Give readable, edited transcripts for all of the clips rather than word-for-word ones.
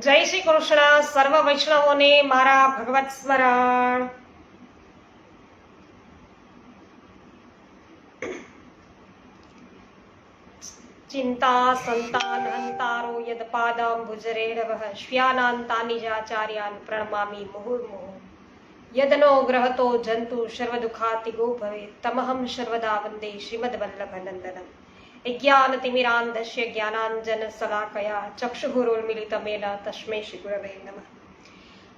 જય શ્રી કૃષ્ણ. સર્વ વૈષ્ણવોને મારા ભગવત સ્મરણ. ચિંતા સંતાન હંતારો યદ પાદમ ભુજરેણવઃ શ્યાનાંતાનિજાચાર્યાન પ્રણમામિ મુહુર્મુહુ. યદનો ગ્રહતો જંતુ સર્વદુઃખાતિગો ભવેત તમહં સર્વદા વંદે શ્રીમદ્વલ્લભનંદનમ. જ્ઞાનતિમિરાન્ધસ્ય જ્ઞાનાંજન શલાકયા ચક્ષુરુન્મિલિતમેન તસ્मै શ્રી ગુરવે નમઃ.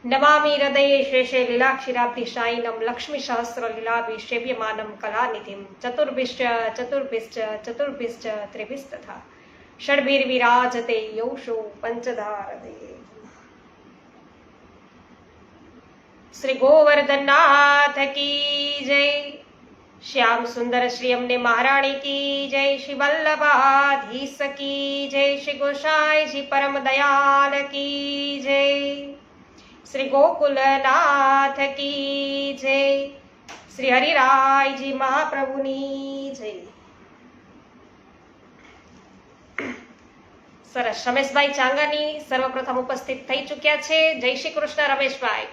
નમામિ હૃદયે શેષે લીલાક્ષીરાબ્ધિશાયિનમ લક્ષ્મી સહસ્ર લીલાભિ સેવ્યમાનમ કલાનિધિમ ચતુર્ભિશ્ચ ત્રિભિસ્તથા ષડભિર્વિરાજતે યૌષો પંચધારદયે. શ્રી ગોવર્ધનનાથ કી જય. શ્યામ સુંદર શ્રી અમને મહારાણી કી જય. શ્રી વલ્લભાધીશ કી જય. શ્રી ગોસાઈજી પરમ દયાલ કી જય. શ્રી ગોકુલનાથ કી જય. શ્રી હરિરાયજી મહાપ્રભુની જય. સરસ. રમેશભાઈ ચાંગાની સર્વપ્રથમ ઉપસ્થિત થઈ ચૂક્યા છે. જય શ્રી કૃષ્ણ રમેશભાઈ.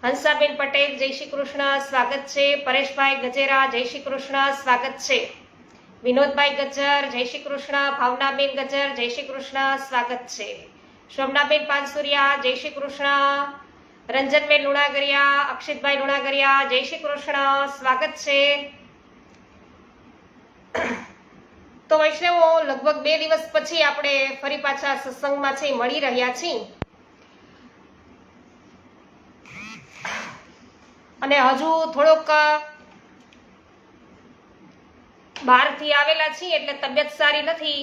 હંસાબેન પટેલ જય શ્રી કૃષ્ણ, સ્વાગત છે. પરેશભાઈ ગજેરા જય શ્રી કૃષ્ણ, સ્વાગત છે. વિનોદભાઈ ગજ્જર જય શ્રી કૃષ્ણ. ભાવનાબેન ગજ્જર જય શ્રી કૃષ્ણ, સ્વાગત છે. શોભનાબેન પાનસુરિયા જય શ્રી કૃષ્ણ. રંજનબેન લુણાગરિયા, અક્ષિતભાઈ લુણાગરિયા જય શ્રી કૃષ્ણ, સ્વાગત છે. તો વૈષ્ણવો, લગભગ 2 દિવસ પછી આપણે ફરી પાછા સત્સંગમાં છે મળી રહ્યા છીએ અને હજુ થોડોક બહારથી આવેલા છીએ એટલે તબિયત સારી નથી,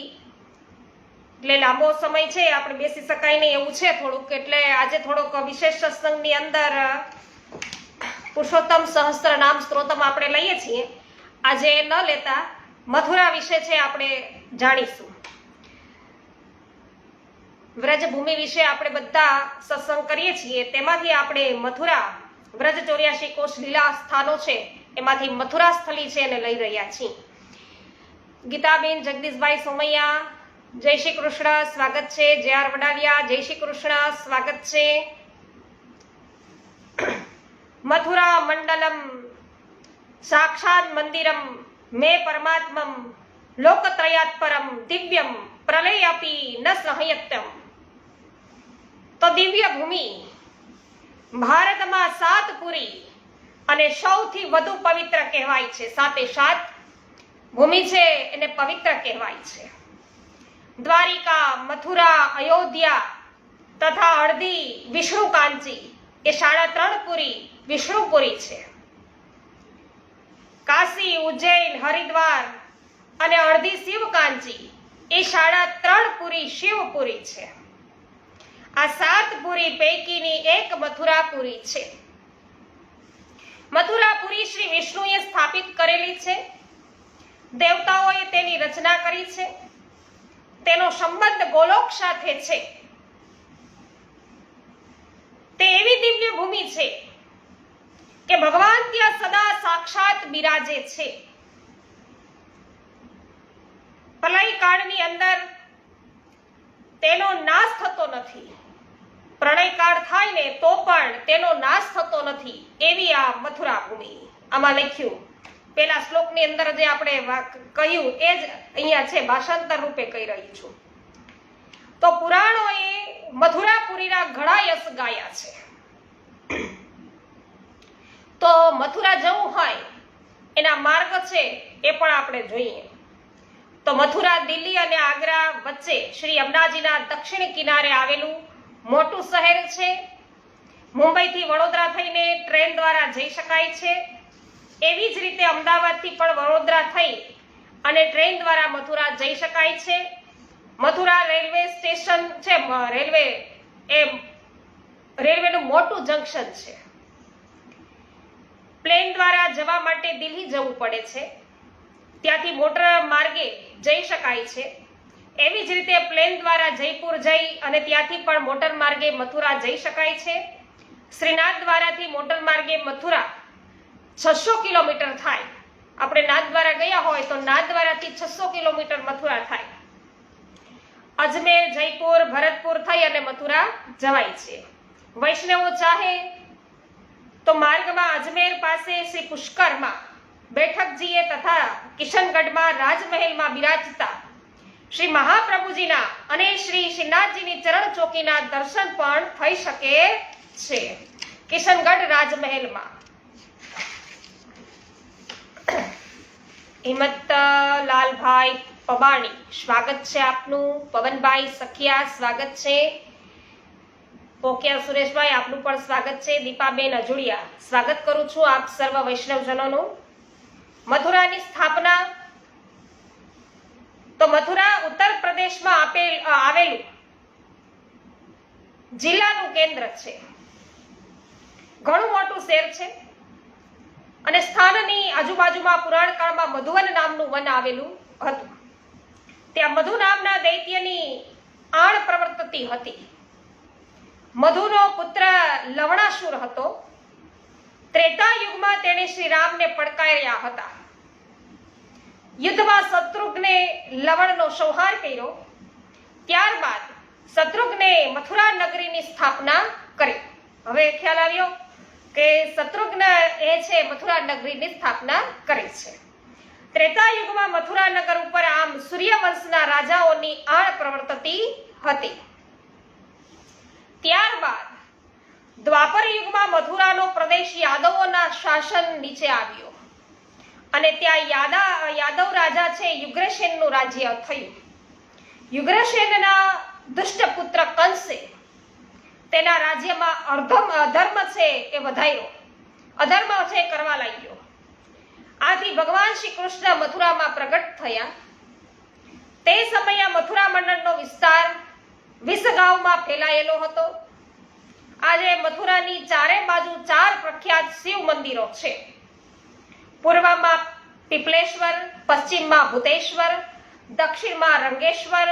એટલે લાંબો સમય છે આપણે બેસી શકાય નહીં એવું છે થોડુંક. એટલે આજે થોડોક વિશેષ સત્સંગની અંદર પુરુષોત્તમ સહસ્ત્ર નામ સ્ત્રોતમ આપણે લઈએ છીએ. આજે ન લેતા મથુરા વિશે છે આપણે જાણીશું. વ્રજભૂમિ વિશે આપણે બધા સત્સંગ કરીએ છીએ, તેમાંથી આપણે મથુરા વ્રજ 84 કોષ લીલા સ્થાનો છે એમાંથી મથુરા સ્થળી છે એને લઈ રહ્યા છીએ. ગીતાબેન જગદીશભાઈ સોમૈયા જય શ્રી કૃષ્ણ, સ્વાગત છે. જે.આર. વડાલિયા જય શ્રી કૃષ્ણ, સ્વાગત છે. મથુરા મંડલમ સાક્ષાત મંદિરમ મે પરમાત્મમ લોકત્રયાત પરમ દિવ્યમ પ્રલય અપી ન સહયત્યમ. તો દિવ્ય ભૂમિ ભારતમાં 7 પુરી અને સૌથી વધુ પવિત્ર કહેવાય છે. 7 ભૂમિ છે એને પવિત્ર કહેવાય છે. દ્વારિકા, મથુરા, અયોધ્યા તથા અડધી વિષ્ણુ કાંચી એ 3.5 પુરી વિષ્ણુપુરી છે. કાશી, ઉજ્જૈન, હરિદ્વાર અને અડધી શિવકાંચી એ 3.5 પુરી શિવપુરી છે. આ 7 પુરી પૈકીની એક મથુરાપુરી છે. મથુરાપુરી શ્રી વિષ્ણુએ સ્થાપિત કરેલી છે. દેવતાઓએ તેની રચના કરી છે. તેનો સંબંધ ગોલોક સાથે છે. તે એવી દિવ્ય ભૂમિ છે કે ભગવાન ત્યાં સદા સાક્ષાત બિરાજે છે. પ્રલય કાળની અંદર તેનો નાશ થતો નથી. પ્રલય કાળ થાય ને તો પણ તેનો નાશ થતો નથી એવી આ મથુરા ભૂમિ. આમાં લખ્યું પેલા શ્લોકની અંદર જે આપણે કહ્યું એ જ અહીંયા છે, ભાષાંતર રૂપે કહી રહી છું. તો પુરાણોએ મથુરાપુરીના ઘણા યશ ગાયા છે. તો મથુરા જવું હોય એના માર્ગ છે એ પણ આપણે જોઈએ. તો મથુરા દિલ્હી અને આગ્રા વચ્ચે શ્રી યમુનાજીના દક્ષિણ કિનારે આવેલું મોટું શહેર છે. મુંબઈથી વડોદરા થઈને ટ્રેન દ્વારા જઈ શકાય છે. એવી જ રીતે અમદાવાદથી પણ વડોદરા થઈ અને ટ્રેન દ્વારા મથુરા જઈ શકાય છે. મથુરા રેલવે સ્ટેશન છે, રેલવેનું મોટું જંકશન છે. પ્લેન દ્વારા જવા માટે દિલ્હી જવું પડે છે, ત્યાંથી મોટર માર્ગે જઈ શકાય છે. એવી જ રીતે પ્લેન દ્વારા જયપુર જઈ અને ત્યાંથી પણ મોટર માર્ગે મથુરા જઈ શકાય છે. શ્રીનાથ દ્વારાથી મોટર માર્ગે મથુરા 600 કિલોમીટર થાય. આપણે નાથ દ્વારા ગયા હોય તો નાથ દ્વારાથી 600 કિલોમીટર મથુરા થાય. અજમેર, જયપુર, ભરતપુર થઈ અને મથુરા જવાય છે. વૈષ્ણવો ચાહે તો માર્ગમાં અજમેર પાસે શ્રી પુષ્કરમાં બેઠકજીએ તથા કિશનગઢમાં રાજમહેલમાં બિરાજતા શ્રી મહાપ્રભુજીના અને શ્રી શ્રીનાથજીની ચરણ ચોકીના દર્શન પણ થઈ શકે છે. કિશનગઢ રાજમહેલમાં હિંમતલાલભાઈ પબાણી, સ્વાગત છે આપનું. પવનભાઈ સખિયા, સ્વાગત છે. પોકિયા સુરેશભાઈ, આપનું પણ સ્વાગત છે. દીપાબેન અજુડિયા, સ્વાગત કરું છું આપ સર્વ વૈષ્ણવજનોનું. મથુરાની સ્થાપના. તો મથુરા ઉત્તર પ્રદેશમાં આવેલું જિલ્લાનું કેન્દ્ર છે. ઘણું મોટું શહેર છે અને સ્થાનની આજુબાજુમાં પુરાણ કાળમાં મધુવન નામનું વન આવેલું હતું. ત્યાં મધુ નામના દૈત્યની આણ પ્રવર્તતી હતી. મધુનો પુત્ર લવણાસુર હતો. ત્રેતા યુગમાં તેણે શ્રી રામને પડકાર્યા હતા. યુદ્ધમાં શત્રુઘ્ને લવણનો સંહાર કર્યો. ત્યારબાદ શત્રુઘ્ને મથુરા નગરીની સ્થાપના કરી. હવે ખ્યાલ આવ્યો કે શત્રુઘ્ન એ છે મથુરા નગરીની સ્થાપના કરી છે. ત્રેતા યુગમાં મથુરા નગર ઉપર આમ સૂર્યવંશના રાજાઓની આણ પ્રવર્તતી હતી. ત્યારબાદ દ્વાપર યુગમાં મથુરાનો પ્રદેશ યાદવોના શાસન નીચે આવ્યો અને ત્યાં યાદવ રાજા છે યુગ્રસેનનું રાજ્ય થયું. યુગ્રસેનના દુષ્ટ પુત્ર કંસે તેના રાજ્યમાં અધર્મ છે એ વધાર્યો, અધર્મ છે કરવા લાગ્યો. આથી ભગવાન શ્રી કૃષ્ણ મથુરામાં પ્રગટ થયા. તે સમયે મથુરા મંડળનો વિસ્તાર 20 ગામમાં ફેલાયેલો હતો. આજે મથુરાની ચારે બાજુ 4 પ્રખ્યાત શિવ મંદિરો છે. પૂર્વમાં પીપલેશ્વર, પશ્ચિમમાં ભૂતેશ્વર, દક્ષિણમાં રંગેશ્વર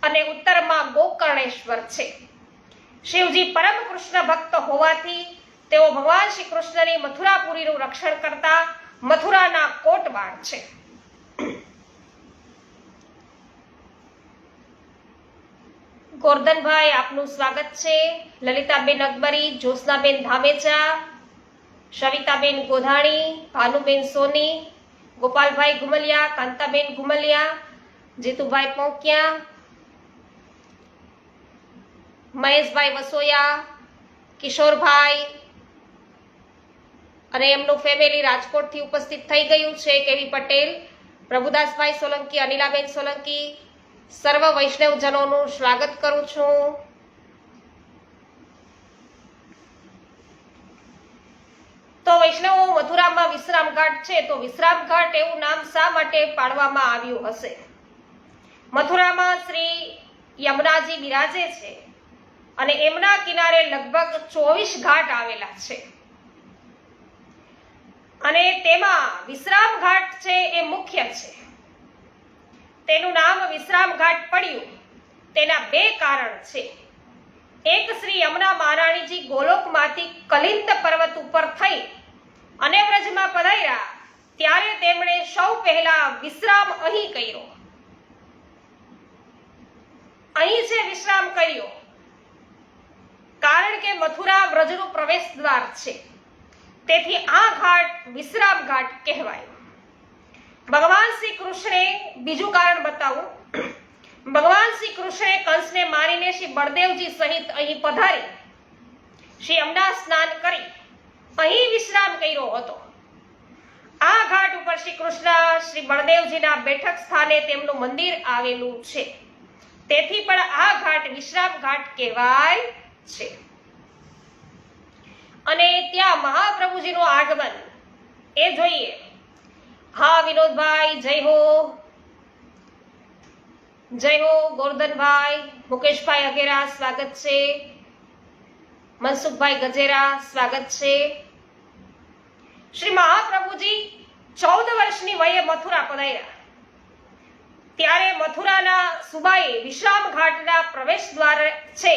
અને ઉત્તરમાં ગોકર્ણેશ્વર છે. શિવજી પરમ કૃષ્ણ ભક્ત હોવાથી તેઓ ભગવાન શ્રી કૃષ્ણની મથુરાપુરીનું રક્ષણ કરતા મથુરાના કોટવાળ છે. ગોરધનભાઈ, આપનું સ્વાગત છે. લલિતાબેન અકબરી, જ્યોત્સનાબેન ધામેચા, સવિતાબેન ગોધાણી, ભાનુબેન સોની, ગોપાલભાઈ ગુમલિયા, કાંતાબેન ગુમલિયા, જીતુભાઈ પોંકિયા, મહેશભાઈ વસોયા, કિશોરભાઈ અને એમનું ફેમિલી રાજકોટથી ઉપસ્થિત થઈ ગયું છે. કેવી પટેલ, પ્રભુદાસભાઈ સોલંકી, અનિલાબેન સોલંકી, સર્વ વૈષ્ણવજનોનું સ્વાગત કરું છું. તો વૈષ્ણવો, મથુરામાં વિશ્રામ ઘાટ છે. તો વિશ્રામ ઘાટ એવું નામ શા માટે પાડવામાં આવ્યું હશે? મથુરામાં શ્રી યમુનાજી બિરાજે છે અને એમના કિનારે લગભગ 24 ઘાટ આવેલા છે અને તેમાં વિશ્રામ ઘાટ છે એ મુખ્ય છે. તેનું નામ વિશ્રામ ઘાટ પડ્યું તેના 2 કારણ છે. એક, શ્રી યમુના મહારાણીજી ગોલોકમાંથી કલિંદ પર્વત ઉપર થઈ અને વ્રજમાં પધાર્યા ત્યારે તેમણે સૌ પહેલા વિશ્રામ અહીં કર્યો. અહીં છે વિશ્રામ કર્યો કારણ કે મથુરા વ્રજનું પ્રવેશ દ્વાર છે. તેથી આ ઘાટ વિશ્રામ ઘાટ કહેવાય. ભગવાન શ્રી કૃષ્ણે બીજું કારણ બતાવું. ભગવાન શ્રી કૃષ્ણે કંસને મારીને શ્રી બળદેવજી સહિત અહીં પધારી શ્રી યમુના સ્નાન કરી અહીં વિશ્રામ કર્યો હતો. આ ઘાટ ઉપર શ્રી કૃષ્ણ શ્રી બળદેવજીના બેઠક સ્થાને તેમનું મંદિર આવેલું છે. તેથી પણ આ ઘાટ વિશ્રામ ઘાટ કહેવાય છે. અને ત્યાં મહાપ્રભુજીનું આગમન એ જોઈએ. હા વિનોદભાઈ, જય હો, જય હો. ગોરધનભાઈ, મુકેશભાઈ અગેરા, સ્વાગત છે. મનસુખભાઈ ગજેરા, સ્વાગત છે. શ્રી મહાપ્રભુજી 14 વર્ષની વયે મથુરા પધાર્યા ત્યારે મથુરાના સુબાએ વિશ્રામ ઘાટના પ્રવેશ દ્વાર છે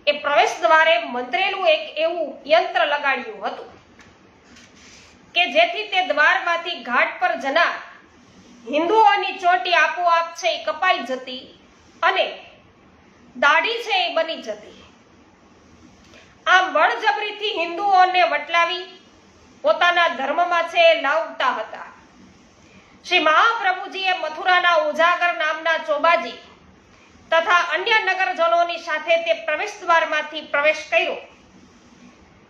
એ પ્રવેશ દ્વારે મંત્રેલું એક એવું યંત્ર લગાડ્યું હતું કે જેથી તે દ્વારમાંથી ઘાટ પર જનાર હિન્દુઓની ચોટી આપોઆપ છે એ કપાઈ જતી અને દાઢી છે એ બની જતી. આમ બળજબરીથી હિન્દુઓને વટલાવી પોતાના ધર્મમાં છે લાવતા હતા. શ્રી મહાપ્રભુજીએ મથુરાના ઉજાગર નામના ચોબાજી તથા અન્ય નગરજનોની સાથે તે પ્રવેશ દ્વારમાંથી પ્રવેશ કર્યો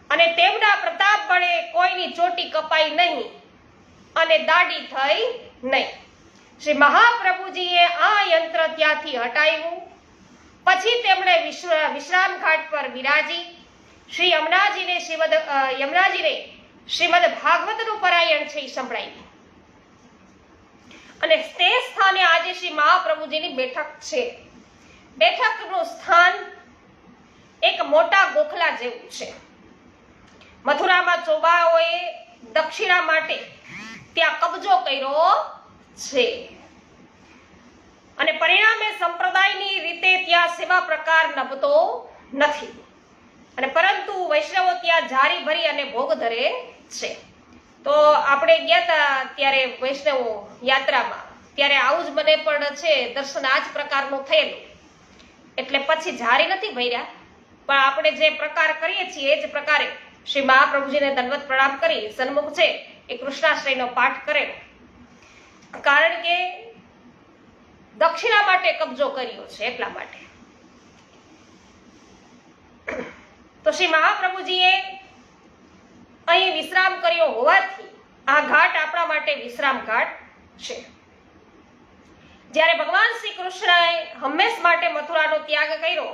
અને તેમના પ્રતાપ બળે કોઈની ચોટી કપાઈ નહીં અને દાઢી થઈ નહીં. શ્રી મહાપ્રભુજીએ આ યંત્ર ત્યાંથી હટાવ્યું. પછી તેમણે વિશ્રામ ઘાટ પર વિરાજી શ્રી યમુનાજીને શ્રીમદ ભાગવતનું પારાયણ છે એ સંભળાવ્યું. અને તે સ્થાને આજે શ્રી મહાપ્રભુજીની બેઠક છે. બેઠકનું સ્થાન એક મોટા ગોખલા જેવું છે. મથુરામાં ચોબાઓએ દક્ષિણા માટે ત્યાં કબજો કર્યો છે અને પરિણામે સંપ્રદાયની રીતે ત્યાં સેવા પ્રકાર નભતો નથી અને પરંતુ વૈષ્ણવો ત્યાં જારી ભરી અને ભોગ ધરે છે. તો આપણે ગયા હતા ત્યારે વૈષ્ણવો યાત્રામાં, ત્યારે આવું જ મને પણ છે દર્શન આ જ પ્રકારનું થયેલું. એટલે પછી જારી નથી ભર્યા, પણ આપણે જે પ્રકાર કરીએ છીએ એ જ પ્રકારે શ્રી મહાપ્રભુજીને દંડવત પ્રણામ કરી સન્મુખ છે એ કૃષ્ણાશ્રયનો પાઠ કરેલો. કારણ કે દક્ષિણા માટે કબજો કર્યો છે એટલા માટે. તો શ્રી મહાપ્રભુજીએ અહીં વિશ્રામ કર્યો હોવાથી આ ઘાટ આપણા માટે વિશ્રામ ઘાટ છે. જ્યારે ભગવાન શ્રી કૃષ્ણએ હંમેશ માટે મથુરાનો ત્યાગ કર્યો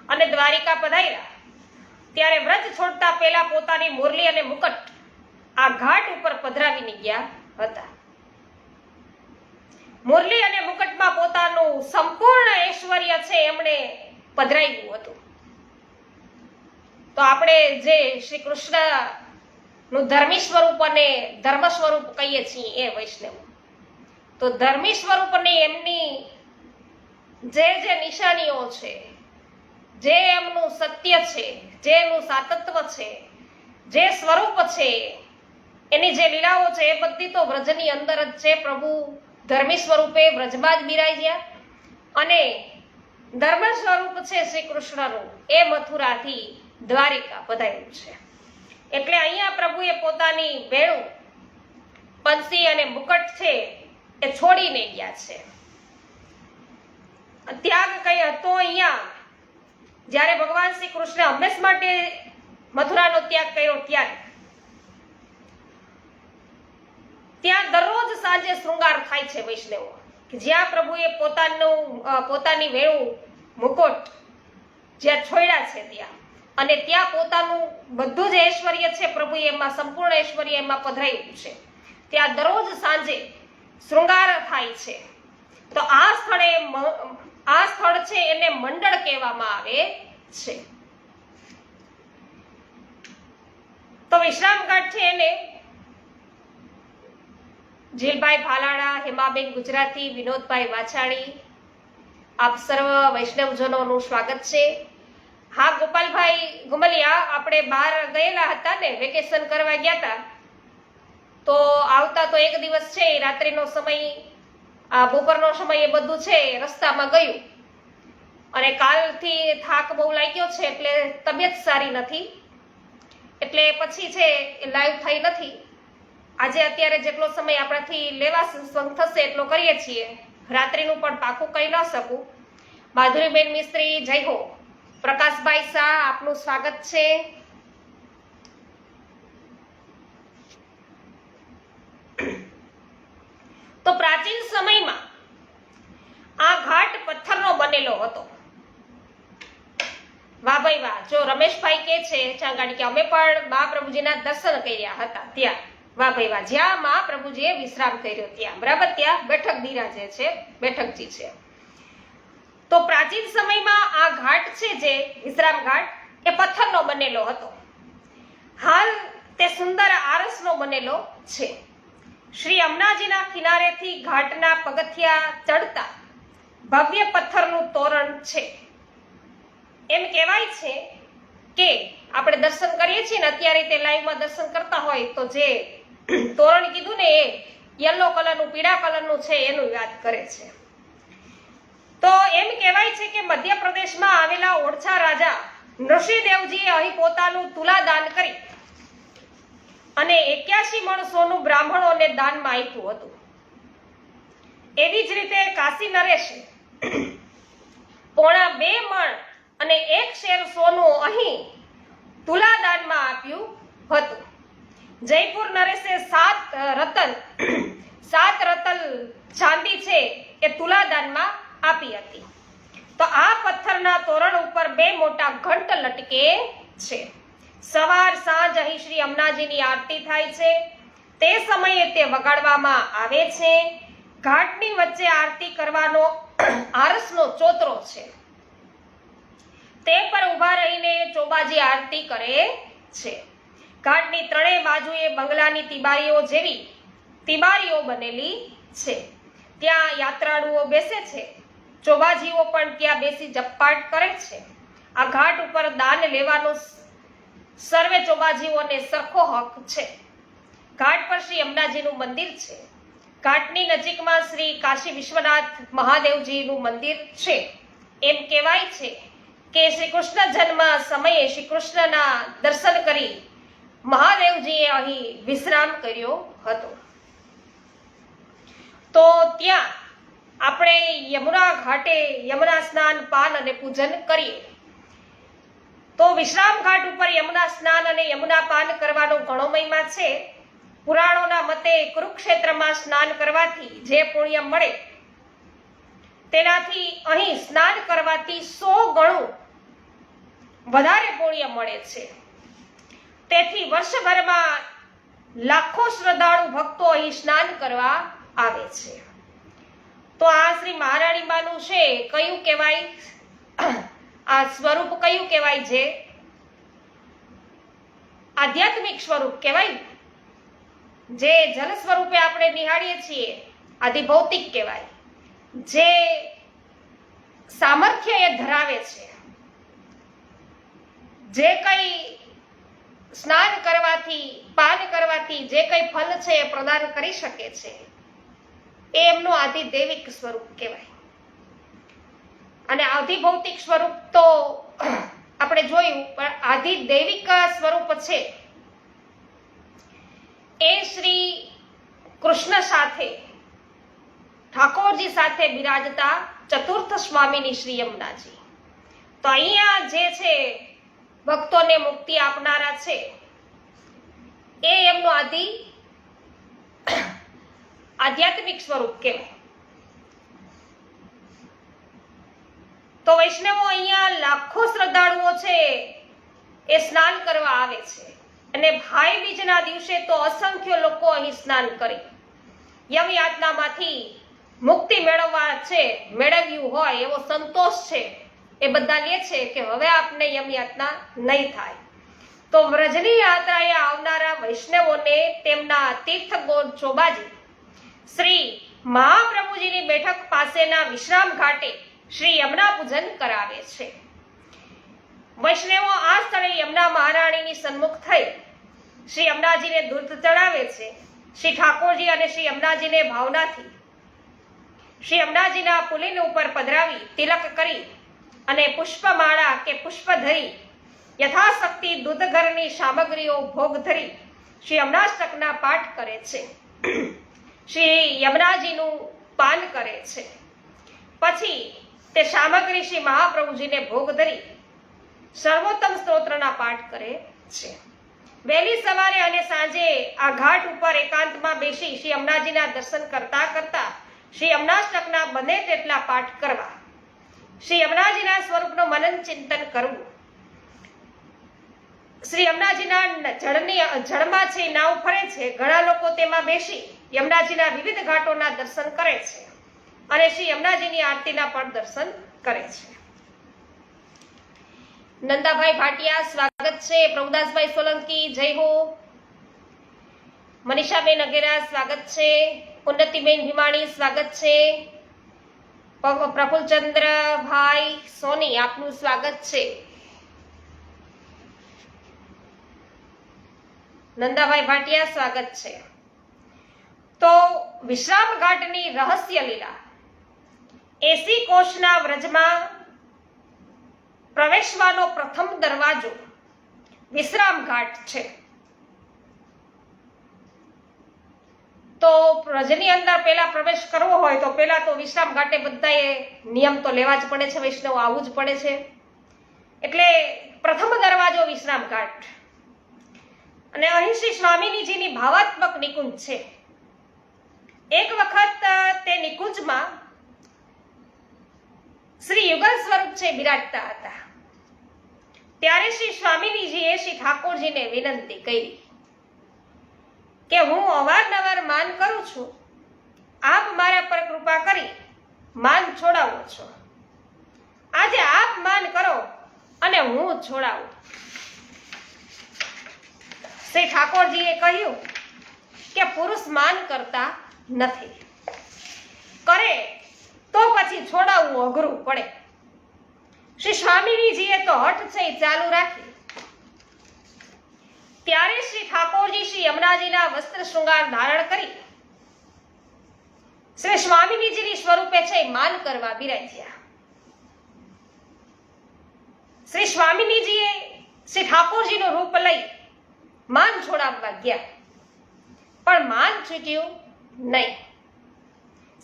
અને દ્વારિકા પધાર્યા ત્યારે વ્રજ છોડતા પહેલા પોતાની મુરલી અને મુકટ આ ઘાટ ઉપર પધરાવીને ગયા હતા. મુરલી અને મુકટમાં પોતાનું સંપૂર્ણ ઐશ્વર્ય છે એમણે પધરાવ્યું હતું. તો આપણે જે શ્રી કૃષ્ણનું ધર્મી સ્વરૂપ અને ધર્મ સ્વરૂપ કહીએ છીએ એ વૈષ્ણવ, તો ધર્મી સ્વરૂપની એમની જે નિશાનીઓ છે, જે એમનું સત્ય છે, જે એમનું સાતત્વ છે, જે સ્વરૂપ છે, એની જે લીલાઓ છે એ બધી તો વ્રજની અંદર જ છે. પ્રભુ ધર્મી સ્વરૂપે વ્રજમાં જ બિરાજ્યા અને ધર્મ સ્વરૂપ છે શ્રી કૃષ્ણનું એ મથુરાથી દ્વારિકા પધાર્યું છે. એટલે અહીંયા પ્રભુએ પોતાની વેણુ, બંસી અને મુકટ છે એ છોડીને ગયા છે. ત્યાગ કઈ હતો અહીંયા? જ્યારે ભગવાન શ્રી કૃષ્ણ હંમેશ માટે મથુરાનો ત્યાગ કર્યો ત્યાં દરરોજ સાંજે શૃંગાર થાય છે વૈષ્ણવો, કે જ્યાં પ્રભુએ પોતાની વેણુ, મુકુટ જ્યાં છોડ્યા છે ત્યાં, અને ત્યાં પોતાનું બધું જ ઐશ્વર્ય છે પ્રભુએ એમાં સંપૂર્ણ ઐશ્વર્ય એમાં પધરાયું છે. ત્યાં દરરોજ સાંજે શૃંગાર થાય છે. તો આ સ્થળ છે એને મંડળ કહેવામાં આવે છે. તો વિશ્રામ ઘાટ છે એને જીલભાઈ ભાલાણા, હેમાબેન ગુજરાતી, વિનોદભાઈ વાછાણી, આપ સર્વ વૈષ્ણવજનોનું સ્વાગત છે. હા ગોપાલભાઈ ગુમલિયા, આપણે બહાર ગયેલા હતા ને, વેકેશન કરવા ગયા હતા, તો આવતા તો એક દિવસ છે રાત્રિનો સમય, આ બપોરનો સમય એ બધું છે રસ્તામાં ગયું અને કાલથી થાક બહુ લાગ્યો છે એટલે તબિયત સારી નથી, એટલે પછી છે લાઈવ થઈ નથી. આજે અત્યારે જેટલો સમય આપણાથી લેવા થશે એટલો કરીએ છીએ. રાત્રિનું પણ પાકું કહી ન શકું. માધુરીબેન મિસ્ત્રી, જય હો. પ્રકાશભાઈ શાહ, આપનું સ્વાગત છે. તો પ્રાચીન સમયમાં આ ઘાટ પથ્થરનો બનેલો હતો. વાહ ભાઈ વાહ. જો રમેશભાઈ કે છે ચાંગાડી કે અમે પણ મહાપ્રભુજીના દર્શન કર્યા હતા ત્યાં. વાહ ભાઈ વાહ. જ્યાં મહાપ્રભુજીએ વિશ્રામ કર્યો ત્યાં, બરાબર, ત્યાં બેઠક બિરાજે છે, બેઠકજી છે. તો પ્રાચીન સમયમાં આ ઘાટ છે જે વિશ્રામ ઘાટ એ પથ્થરનો બનેલો હતો. હાલ તે સુંદર આરસનો બનેલો છે. શ્રી યમુનાજીના કિનારેથી ઘાટના પગથિયા ચડતા ભવ્ય પથ્થરનું તોરણ છે. એમ કહેવાય છે કે આપણે દર્શન કરીએ છીએ ને અત્યારે તે લાઈવમાં દર્શન કરતા હોય તો જે તોરણ કીધું ને એ યલો કલરનું, પીળા કલરનું છે એનું યાદ કરે છે. તો એમ કહેવાય છે કે મધ્યપ્રદેશમાં આવેલા ઓરછા રાજા નૃસિંહદેવજીએ અહીં પોતાનું તુલાદાન કરી અને 81 મણ સોનું બ્રાહ્મણોને દાનમાં આપ્યું હતું. એવી જ રીતે કાશી નરેશે 2.5 મણ અને 1 શેર સોનું અહીં તુલાદાનમાં આપ્યું હતું. જયપુર નરેશે 7 રતલ ચાંદી છે એ તુલાદાનમાં આપી હતી. તો આ પથ્થરના તોરણ ઉપર 2 મોટા ઘંટ લટકે છે. સવાર સાંજ અહીં શ્રી અમનાજીની આરતી થાય છે. તે સમયે તે વગાડવામાં આવે છે. ઘાટની વચ્ચે આરતી કરવાનો આરસનો ચોતરો છે. તે પર ઊભા રહીને ચોબાજી આરતી કરે છે. ઘાટની ત્રણેય બાજુએ બંગલાની તિબારીઓ જેવી તિબારીઓ બનેલી છે. ત્યાં યાત્રાળુઓ બેસે છે. ચોબાજીઓ પણ ત્યાં બેસી જપપાટ કરે છે. આ ઘાટ ઉપર દાન લેવાનો સર્વે ચોબાજીઓને સરખો હક છે. ઘાટ પર શ્રી અમનાજીનું મંદિર છે. ઘાટની નજીકમાં શ્રી કાશી વિશ્વનાથ મહાદેવજીનું મંદિર છે. એમ કહેવાય છે કે શ્રી કૃષ્ણ જન્મ સમયે શ્રી કૃષ્ણના દર્શન કરી મહાદેવજીએ અહીં વિશ્રામ કર્યો હતો. તો ત્યાં આપણે યમુના ઘાટે યમુના સ્નાન પાન અને પૂજન કરીએ. તો વિશ્રામ ઘાટ ઉપર યમુના સ્નાન અને યમુના પાન કરવાનો ઘણો મહિમા છે. પુરાણોના મતે કુરુક્ષેત્રમાં સ્નાન કરવાથી જે પુણ્ય મળે તેનાથી અહીં સ્નાન કરવાથી 100 ગણું વધારે પુણ્ય મળે છે. તેથી વર્ષભરમાં લાખો શ્રદ્ધાળુ ભક્તો અહીં સ્નાન કરવા આવે છે. તો આ શ્રી મહારાણીબાનું છે કયું કહેવાય? આ સ્વરૂપ કયું કહેવાય છે? આધ્યાત્મિક સ્વરૂપ કહેવાય. જે જલ સ્વરૂપે આપણે નિહાળીએ છીએ આધિભૌતિક કહેવાય. જે સામર્થ્ય એ ધરાવે છે, જે કઈ સ્નાન કરવાથી પાન કરવાથી જે કઈ ફલ છે એ પ્રદાન કરી શકે છે એ એમનું આધિદૈવિક સ્વરૂપ કહેવાય. અને આધિભૌતિક સ્વરૂપ તો આપણે જોયું, પણ આધિદૈવિક સ્વરૂપ છે એ શ્રી કૃષ્ણ સાથે ઠાકોરજી સાથે બિરાજતા ચતુર્થ સ્વામીની શ્રી યમુનાજી. તો અહીંયા જે છે ભક્તોને મુક્તિ આપનારા છે એ એમનું આધ્યાત્મિક સ્વરૂપ કહેવાય. તો વૈષ્ણવો અહીંયા લાખો શ્રદ્ધાળુઓ છે એ સ્નાન કરવા આવે છે. અને ભાઈ બીજના દિવસે તો અસંખ્ય લોકો અહીં સ્નાન કરી યમયાતનામાંથી મુક્તિ મેળવ્યું હોય એવો સંતોષ છે એ બધા લે છે કે હવે આપને યમયાતના નહીં થાય. તો વ્રજની યાત્રાએ આવનારા વૈષ્ણવોને તેમના તીર્થગોર ચોબાજી શ્રી મહાપ્રભુજીની બેઠક પાસેના વિશ્રામ ઘાટે શ્રી યમુના પૂજન કરાવે છે. વૈષ્ણવો આ સ્થળે યમુના મહારાણીની સન્મુખ થઈ શ્રી યમુનાજીને દૂધ ચડાવે છે. શ્રી ઠાકોરજી અને શ્રી યમુનાજીને ભાવનાથી શ્રી યમુનાજીના પુલિન ઉપર પધરાવી તિલક કરી અને પુષ્પમાળા કે પુષ્પ ધરી યથાશક્તિ દૂધઘરની સામગ્રીઓ ભોગ ધરી શ્રી યમુનાષ્ટકના પાઠ કરે છે. શ્રી યમુનાજીનું પાન કરે છે. પછી તે સામગ્રી શ્રી મહાપ્રભુજીને ભોગ ધરી સર્વોત્તમ સ્તોત્રના પાઠ કરે છે. વહેલી સવારે અને સાંજે આ ઘાટ ઉપર એકાંતમાં બેસી શ્રી યમુનાજીના દર્શન કરતા કરતા શ્રી યમુનાષ્ટકના બને તેટલા પાઠ કરવા, શ્રી યમુનાજીના સ્વરૂપનું મનન ચિંતન કરવું. શ્રી યમુનાજીના જળમાં છે નાવ ફરે છે. ઘણા લોકો તેમાં બેસી યમુનાજીના વિવિધ ઘાટોના દર્શન કરે છે અને શ્રી યમુનાજીની આરતીના પણ દર્શન કરે છે. નંદાભાઈ ભાટિયા સ્વાગત છે. પ્રભુદાસભાઈ સોલંકી જય હો. મનીષાબેન અઘેરા સ્વાગત છે. ઉન્નતિબેન ભીમાણી સ્વાગત છે. પ્રફુલચંદ્રભાઈ સોની આપનું સ્વાગત છે. નંદાભાઈ ભાટિયા સ્વાગત છે. તો વિશ્રામ ઘાટની રહસ્ય લીલા 80 કોષના વ્રજમાં પ્રવેશવાનો પ્રથમ દરવાજો વિશ્રામ ઘાટ છે. તો વ્રજની અંદર પહેલા પ્રવેશ કરવો હોય તો પહેલા તો વિશ્રામ ઘાટે બધાએ નિયમ તો લેવા જ પડે છે, વૈષ્ણવ આવવું જ પડે છે. એટલે પ્રથમ દરવાજો વિશ્રામ ઘાટ. અને અહીં શ્રી સ્વામિનીજીની ભાવાત્મક નિકુંજ છે. એક વખત તે નિકુંજમાં શ્રી યુગલ સ્વરૂપ છે બિરાજતા હતા. ત્યારે શ્રી સ્વામિનીજીએ શ્રી ઠાકોરજીને વિનંતી કરી કે હું અવારનવાર માન કરું છું, આપ મારા પર કૃપા કરી માન છોડાવો છો. આજે આપ માન કરો અને હું છોડાવું. શ્રી ઠાકોરજીએ કહ્યું કે પુરુષ માન કરતા નથી, કરે તો પછી છોડાવવું અઘરું પડે. શ્રી સ્વામિનીજીએ તો હઠ છે ચાલુ રાખી. ત્યારે શ્રી ઠાકોરજી શ્રી યમુનાજીના વસ્ત્ર શૃંગાર ધારણ કરી શ્રી સ્વામિનીજીની સ્વરૂપે છે માન કરવા બિરાજ્યા. શ્રી સ્વામિનીજીએ શ્રી ઠાકોરજીનું રૂપ લઈ માન છોડાવવા ગયા, પણ માન છૂટ્યું નહીં.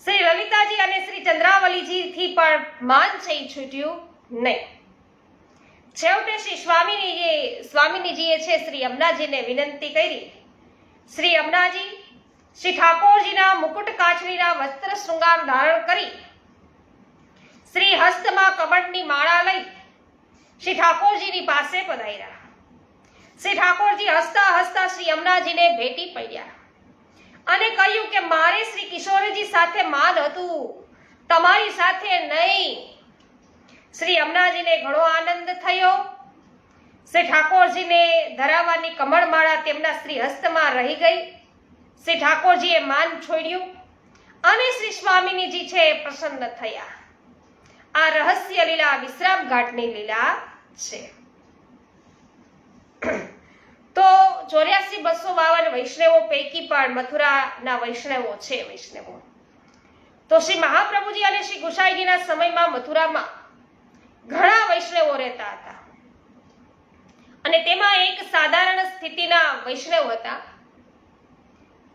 શ્રી લલિતાજી અને શ્રી ચંદ્રાવલીજીથી પણ માન છે છૂટ્યું નહીં. છેવટે શ્રી સ્વામિનીજીએ છે શ્રી યમુનાજીને વિનંતી કરી, શ્રી યમુનાજી શ્રી ઠાકોરજીના મુકુટ કાચરીના વસ્ત્ર શૃંગાર ધારણ કરી શ્રી હસ્તમાં કમળની માળા લઈ શ્રી ઠાકોરજીની પાસે પધાર્યા. શ્રી ઠાકોરજી હસતા હસતા શ્રી યમુનાજીને ભેટી પડ્યા અને કહ્યું કે મારે શ્રી કિશોરજી સાથે માન હતું, તમારી સાથે નહીં. શ્રી યમુનાજીને ઘણો આનંદ થયો. શ્રી ઠાકોરજીને ધરાવવાની કમળમાળા તેમના શ્રી હસ્તમાં રહી ગઈ. શ્રી ઠાકોરજીએ માન છોડ્યું અને શ્રી સ્વામિનીજી છે પ્રસન્ન થયા. આ રહસ્ય લીલા વિશ્રામ ઘાટની લીલા છે. તો 84,252 વૈષ્ણવો પૈકી પણ મથુરાના વૈષ્ણવો છે. તો શ્રી મહાપ્રભુજી અને શ્રી ગુસાઈજીના સમયમાં મથુરામાં ઘણા વૈષ્ણવો રહેતા હતા અને તેમાં એક સાધારણ સ્થિતિના વૈષ્ણવ હતા.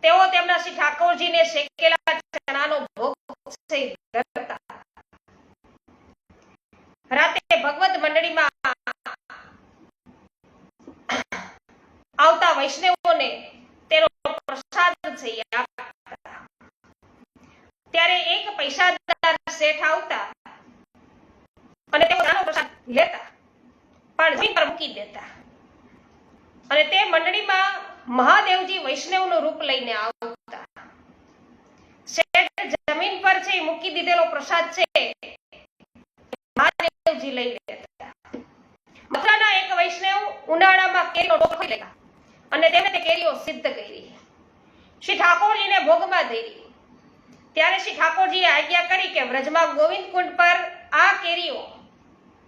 તેઓ તેમના શ્રી ઠાકોરજીને શેકેલા ચણાનો ભોગ ધરતા. રાતે ભગવત મંડળીમાં આવતા વૈષ્ણવોને તેનો પ્રસાદ છે આપતા. ત્યારે એક પૈસાદાર શેઠ આવતા અને તેઓ નાનો પ્રસાદ લેતા પણ જમીન પર મૂકી દેતા અને તે મંડળીમાં મહાદેવજી વૈષ્ણવનું રૂપ લઈને આવતા. શેઠ જમીન પર છે મૂકી દીધેલો પ્રસાદ છે મહાદેવજી લઈ લેતા. મથુરાના એક વૈષ્ણવ ઉનાળામાં કેરીનો ટોપલો લેતા અને તેમણે તે કેરીઓ સિદ્ધ કરી શ્રી ઠાકોરજીને ભોગમાં ધરી. ત્યારે શ્રી ઠાકોરજીએ આજ્ઞા કરી કે વ્રજમાં ગોવિંદ કુંડ પર આ કેરીઓ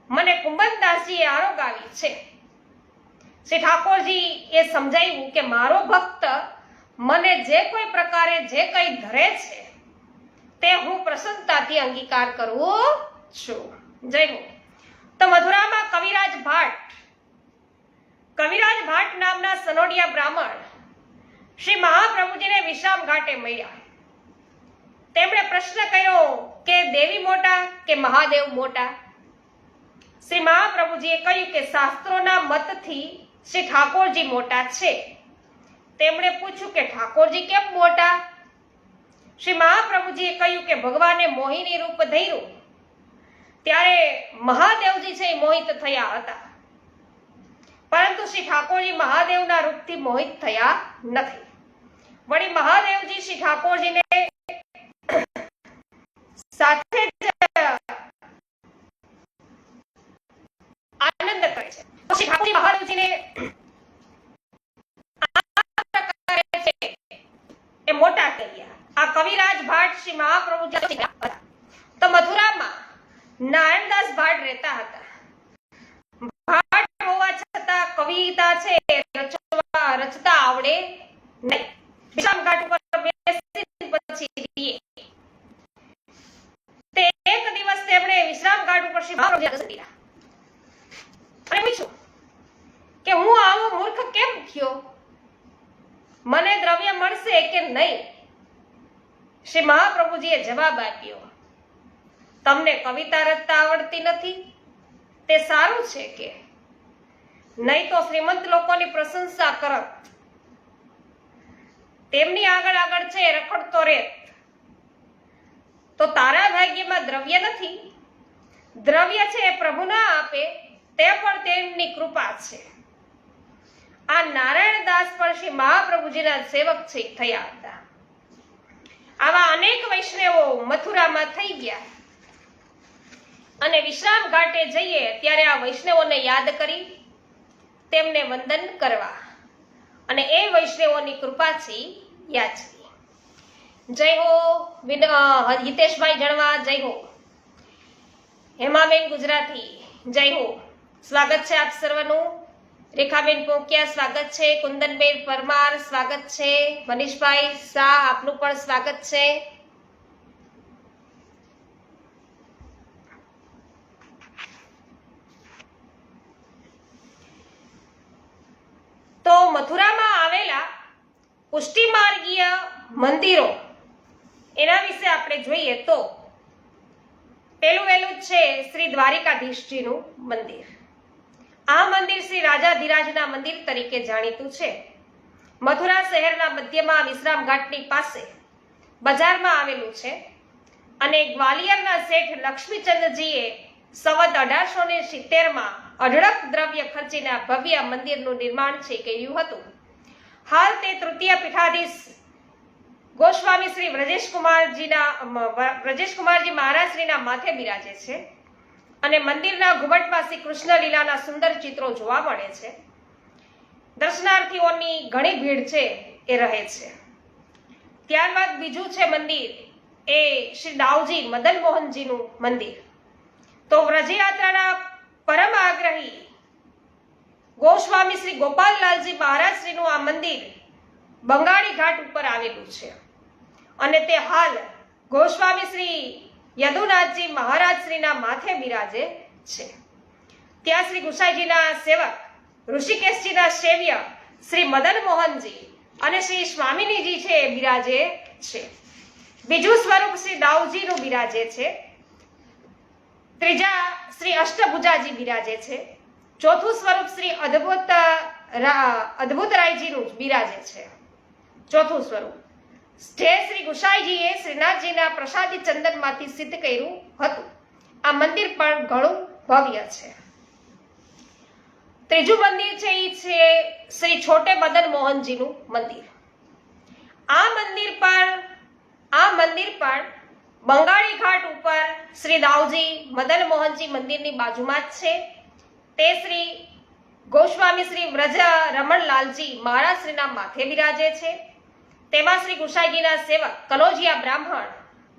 મને કુંભનદાસજીએ આરોગાવી છે. શ્રી ઠાકોરજી એ સમજાવ્યું કે મારો ભક્ત મને જે કોઈ પ્રકારે જે કંઈ ધરે છે તે હું પ્રસન્નતાથી અંગીકાર કરું છું. જય હો. તો મથુરામાં કવિરાજ ભાટ નામના સનોડિયા બ્રાહ્મણ શ્રી મહાપ્રભુજીને વિશ્રામ ઘાટે મળ્યા. તેમણે પ્રશ્ન કર્યો કે દેવી મોટા કે મહાદેવ મોટા? શ્રી મહાપ્રભુજીએ કહ્યું કે શાસ્ત્રોના મતથી શ્રી ઠાકોરજી મોટા છે. તેમણે પૂછ્યું કે ઠાકોરજી કેમ મોટા? શ્રી મહાપ્રભુજીએ કહ્યું કે ભગવાને મોહિની રૂપ ધર્યું ત્યારે મહાદેવજી છે મોહિત થયા હતા, પરંતુ શ્રી ઠાકોરજી મહાદેવના રૂપથી મોહિત થયા નથી. વળી મહાદેવજી શ્રી ઠાકોરજીને સાથે જ આનંદ કરે છે. શ્રી ઠાકોરજી મહાદેવજીને એ મોટા કર્યા. આ કવિરાજ ભાટ શ્રી મહાપ્રભુજી હતા. તો મથુરામાં નારાયણદાસ ભાટ રહેતા હતા. ભાટ હોવા છતાં કવિતા છે રચતા આવડે નહીં. વિશ્રામ ઘાટ ઉપર બેસી પછી તે પર શ્રી મહાપ્રભુજીના દર્શન કર્યા અને પૂછ્યું કે હું આવો મૂર્ખ કેમ થયો, મને દ્રવ્ય મળશે કે નહીં? શ્રી મહાપ્રભુજીએ જવાબ આપ્યો, તમને કવિતા રચતા આવડતી નથી તે સારું છે કે નહીં તો શ્રીમંત લોકોની પ્રશંસા કરત, તેમની આગળ આગળ છે રખડતો રેત. તો તારા ભાગ્યમાં દ્રવ્ય નથી, દ્રવ્ય છે એ પ્રભુ ના આપે તે પણ તેમની કૃપા છે. આ નારાયણ દાસ પણ શ્રી મહાપ્રભુજીના સેવક થયા હતા. આવા અનેક વૈષ્ણવો મથુરામાં થઈ ગયા અને વિશ્રામ ઘાટે જઈએ ત્યારે આ વૈષ્ણવોને યાદ કરી તેમને વંદન કરવા અને એ વૈષ્ણવોની કૃપાથી યાચવી. જય હો હિતેશભાઈ જણવા, જય હો હેમાબેન ગુજરાતી, જય હો. સ્વાગત છે આપ સર્વનું. રેખાબેન પોકિયા સ્વાગત છે, કુંદનબેન પરમાર સ્વાગત છે, મનીષભાઈ શાહ આપનું પણ સ્વાગત છે. તો મથુરામાં આવેલા પુષ્ટિમાર્ગીય મંદિરો એના વિશે આપણે જોઈએ તો પેલું વહેલું છે શ્રી દ્વારિકાધીશજીનું મંદિર. આ મંદિર શ્રી રાજાધિરાજના મંદિર તરીકે જાણીતું છે. મથુરા શહેરના મધ્યમાં વિશ્રામ ઘાટની પાસે બજારમાં આવેલું છે અને ગ્વાલિયરના શેઠ લક્ષ્મીચંદજીએ સંવત 1870માં અઢળક દ્રવ્ય ખર્ચીને આ ભવ્ય મંદિરનું નિર્માણ કર્યું હતું. હાલ તે તૃતીય પીઠાધીશ ગોસ્વામી શ્રી બ્રજેશકુમારજી મહારાજશ્રીના માથે બિરાજે છે અને મંદિરના ઘુમટમાં શ્રી કૃષ્ણ લીલાના સુંદર ચિત્રો જોવા મળે છે. દર્શનાર્થીઓની ઘણી ભીડ છે એ રહે છે. ત્યારબાદ બીજું છે મંદિર એ શ્રી દાઉજી મદન મોહનજીનું મંદિર. તો વ્રજયાત્રાના પરમ આગ્રહી ગોસ્વામી શ્રી ગોપાલલાલજી મહારાજશ્રીનું આ મંદિર બંગાળી ઘાટ ઉપર આવેલું છે અને તે હાલ ગોસ્વામી શ્રી યદુનાથજી મહારાજશ્રીના માથે બિરાજે છે. ત્યાં શ્રી ગુસાઈજીના સેવક ઋષિકેશજીના સેવ્ય શ્રી મદન મોહનજી અને શ્રી સ્વામિનીજી છે એ બિરાજે છે. બીજું સ્વરૂપ શ્રી દાઉજીનું બિરાજે છે. ત્રીજા શ્રી અષ્ટભુજાજી બિરાજે છે. ચોથું સ્વરૂપ શ્રી અદ્ભુતરાયજીનું બિરાજે છે. ચોથું સ્વરૂપ જે શ્રી ગુસાઈજીએ શ્રીનાથજીના પ્રસાદી ચંદનમાંથી સિદ્ધ કર્યું હતું. આ મંદિર પણ ઘણું ભવ્ય છે. ત્રીજું મંદિર છે એ છે શ્રી છોટે મદન મોહનજીનું મંદિર. આ મંદિર પણ બંગાળી ઘાટ ઉપર શ્રી દાઉજી મદન મોહનજી મંદિરની બાજુમાં જ છે. તે શ્રી ગોસ્વામી શ્રી વ્રજ રમણલાલજી મહારાજશ્રીના માથે બિરાજે છે. તેમાં શ્રી ગુસાઈજીના સેવક કનોજિયા બ્રાહ્મણ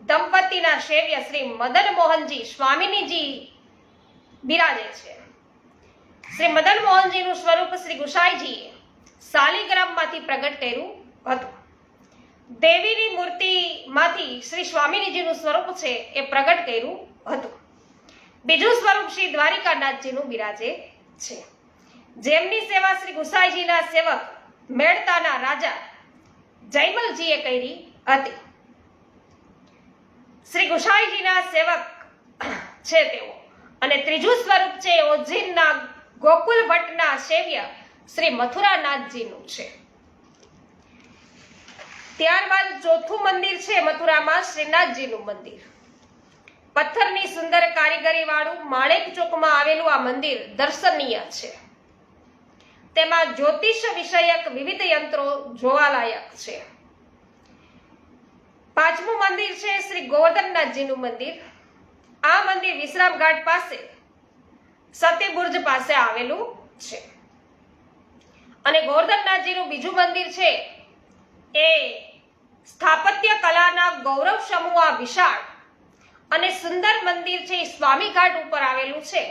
દંપતીના સેવ્ય શ્રી મદન મોહનજી સ્વામિનીજી બિરાજે છે. શ્રી મદન મોહનજીનું સ્વરૂપ શ્રી ગુસાઈજીએ શાલિગ્રામમાંથી પ્રગટ કર્યું હતું. દેવીની મૂર્તિમાંથી શ્રી સ્વામિનીજીનું સ્વરૂપ છે એ પ્રગટ કર્યું હતું. બીજું સ્વરૂપ શ્રી દ્વારિકાનાથજીનું બિરાજે છે, જેમની સેવા શ્રી ગુસાઈજીના સેવક મેળતાના રાજા જયમલજીએ કરી હતી. શ્રી ગુસાઈજીના સેવક છે તેઓ. અને ત્રીજું સ્વરૂપ છે ઓજ્જૈનના ગોકુલ ભટ્ટના સેવ્ય શ્રી મથુરાનાથજીનું છે. ત્યારબાદ ચોથું મંદિર છે મથુરામાં શ્રીનાથજીનું મંદિર. પથ્થરની સુંદર કારીગરી વાળું માણેક ચોકમાં આવેલું આ મંદિર દર્શનીય છે. તેમાં જ્યોતિષ વિષયક વિવિધ યંત્રો જોવાલાયક છે. પાંચમું મંદિર છે શ્રી ગોવર્ધનનાથજીનું મંદિર. આ મંદિર વિશ્રામ ઘાટ પાસે સતીબુર્જ પાસે આવેલું છે. અને ગોવર્ધનનાથજીનું બીજું મંદિર છે એ સ્થાપત્ય કલાના ગૌરવ સમૂહ આ વિશાળ અને સુંદર મંદિર છે સ્વામી ઘાટ ઉપર આવેલું છે.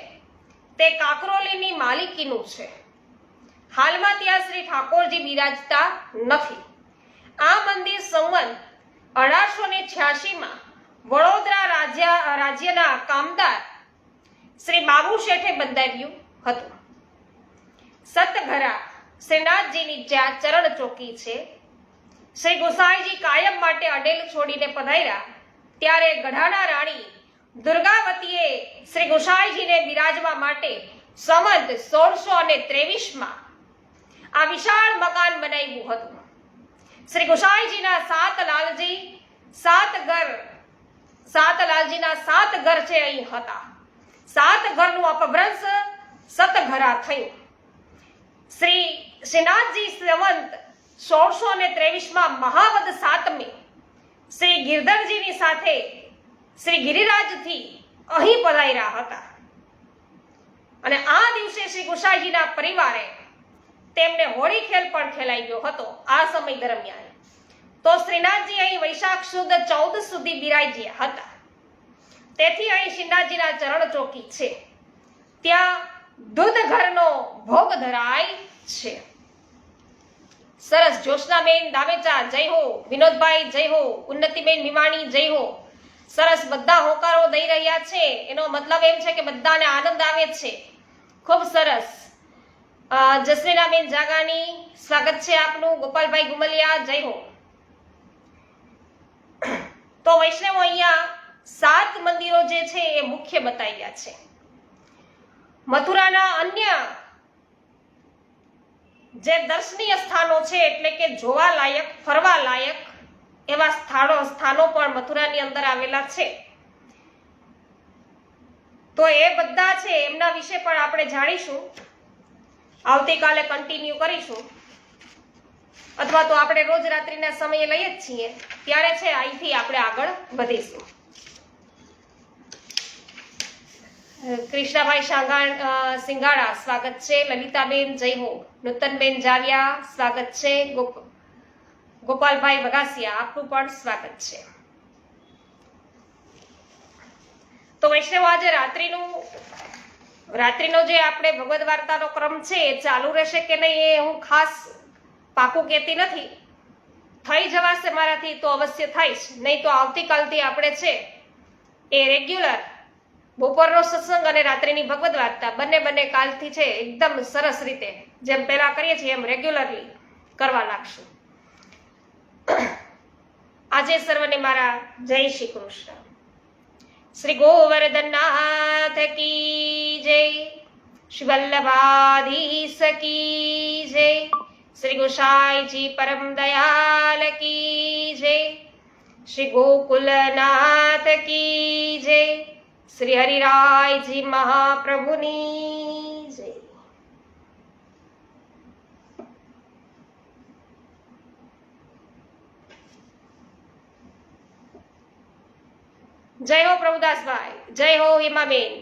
તે કાકરોલીની માલિકીનું છે. હાલમાં ત્યાં શ્રી ઠાકોરજી બિરાજતા નથી. આ મંદિર સંવત 1886માં વડોદરા રાજ્યના કામદાર શ્રી બાબુ શેઠે બંધાવ્યું હતું. સતઘરા શ્રીનાથજીની જ્યાં ચરણ ચોકી છે, શ્રી ગોસાઈજી કાયમ માટે અડેલ છોડીને પધાર્યા ત્યારે ગઢાણા રાણી દુર્ગાવતીએ શ્રી ગોસાઈજીને બિરાજવા માટે સંવત 1623માં આ વિશાળ મકાન બનાવ્યું હતું. શ્રી ગોસાઈજીના સાત ઘર છે અહીં હતા. 7 ઘરનું અપભ્રંશ સતઘરા થયું. શ્રી શ્રીનાથજી સંવત 1623માં મહાવદ 7મે શ્રી ગિરધરજીની સાથે શ્રી ગિરિરાજથી અહીં પધાર્યા હતા અને આ દિવસે શ્રી ગોસાઈજીના પરિવારે તેમને હોળી ખેલ પણ ખેલાવ્યો હતો. આ સમય દરમિયાન તો શ્રીનાથજી અહીં વૈશાખ સુદ 14 સુધી બિરાજ્યા હતા. તેથી અહીં શ્રીનાથજીના ચરણ ચોકી છે. ત્યાં દૂધ ઘરનો ભોગ ધરાય છે. સરસ. જ્યોત્સનાબેન દામેચા જય હો, વિનોદભાઈ જય હો, ઉન્નતિબેન વિમાણી જય હો. સરસ. બધા હોકારો દઈ રહ્યા છે. એનો મતલબ એમ છે કે બધાને આનંદ આવે છે. ખૂબ સરસ. જસલીનાબેન જાગાની સ્વાગત છે આપનું. ગોપાલભાઈ ગુમલિયા જય હો. તો વૈષ્ણવો અહીંયા 7 મંદિરો જે છે એ મુખ્ય બતાવ્યા છે. મથુરાના અન્ય જે દર્શનીય સ્થાનો છે એટલે કે જોવા લાયક, ફરવા લાયક એવા સ્થાનો પણ મથુરાની અંદર આવેલા છે. તો એ બધા છે એમના વિશે પણ આપણે જાણીશું. આવતીકાલે કન્ટિન્યુ કરીશું, અથવા તો આપણે રોજ રાત્રિના સમયે લઈએ જ છીએ ત્યારે છે અહીંથી આપણે આગળ વધીશું. કૃષ્ણાભાઈ સિંગાડા સ્વાગત છે. લલિતાબેન જય હો. નૂતનબેન જાવિયા સ્વાગત છે. ગોપાલભાઈ વગાસિયા આપનું પણ સ્વાગત છે. તો વૈષ્ણવ આજે રાત્રિનો જે આપણે ભગવદ વાર્તાનો ક્રમ છે એ ચાલુ રહેશે કે નહીં એ હું ખાસ પાકું કહેતી નથી. થઈ જવાશે મારાથી તો અવશ્ય થઈશ, નહીં તો આવતીકાલથી આપણે છે એ રેગ્યુલર બપોરનો સત્સંગ અને રાત્રિની ભગવદ વાર્તા બંને કાલથી છે એકદમ સરસ રીતે જેમ પહેલા કરીએ છીએ એમ રેગ્યુલરલી કરવા લાગશું. આજે સર્વને મારા જય શ્રી કૃષ્ણ. શ્રી ગોવર્ધનનાથ કી જય. શ્રી વલ્લભાધીશ કી જય. શ્રી ગોસાઈજી પરમ દયાલ કી જય. શ્રી ગોકુલનાથ કી જય. શ્રી હરિરાયજી મહાપ્રભુની જય. જય હો પ્રભુદાસભાઈ, જય હો હેમાબેન.